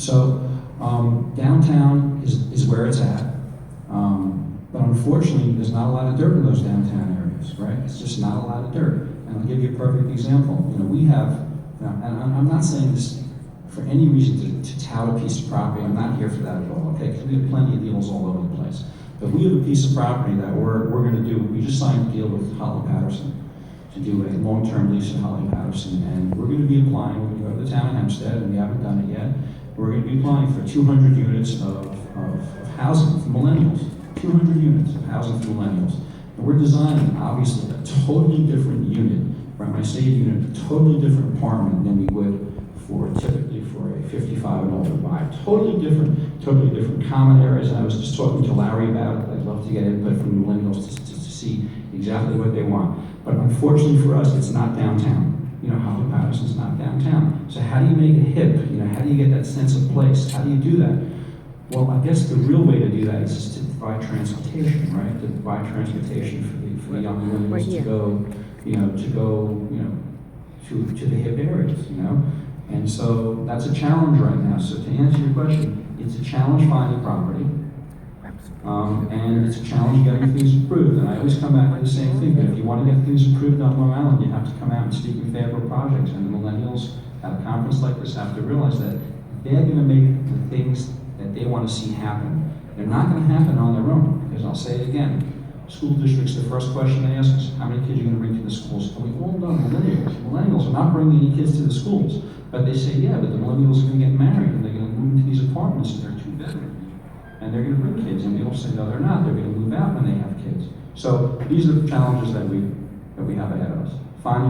So downtown is where it's at. But unfortunately, there's not a lot of dirt in those downtown areas, right? It's just not a lot of dirt. And I'll give you a perfect example. You know, we have, and I'm not saying this for any reason to tout a piece of property. I'm not here for that at all, okay? Because we have plenty of deals all over the place. But we have a piece of property that we're going to do. We just signed a deal with Holly Patterson to do a long-term lease at Holly Patterson, and we're going to be applying. We're going to go to the town of Hempstead, and we haven't done it yet. We're going to be applying for 200 units of housing for millennials. 200 units of housing for millennials. And we're designing, obviously, a totally different unit, right? When I say unit, a totally different apartment than we would typically for a 55 and older buyer. Totally different common areas. And I was just talking to Larry about it. I'd love to get input from millennials to see exactly what they want. But unfortunately for us, it's not downtown. You know, Holly Patterson's not downtown. So how do you make it hip? You know, how do you get that sense of place? How do you do that? Well, I guess the real way to do that is just to provide transportation, right? To provide transportation for the young millennials to go to the hip areas, you know? And so that's a challenge right now. So to answer your question, it's a challenge finding property, and it's a challenge getting things approved. And I always come back to the same thing, that if you want to get things approved on Long Island, you have to come out and speak in favor of projects. And the millennials at a conference like this have to realize that they're going to make the things that they want to see happen. They're not going to happen on their own, because I'll say it again. School districts, the first question they ask us, how many kids are you going to bring to the schools? And we all know millennials. Millennials are not bringing any kids to the schools. But they say, yeah, but the millennials are going to get married, and they're going to move into these apartments, and they're 2 bedrooms. And they're going to bring kids, and we all say, no, they're not. They're going to move out when they have kids. So these are the challenges that we have ahead of us. Finding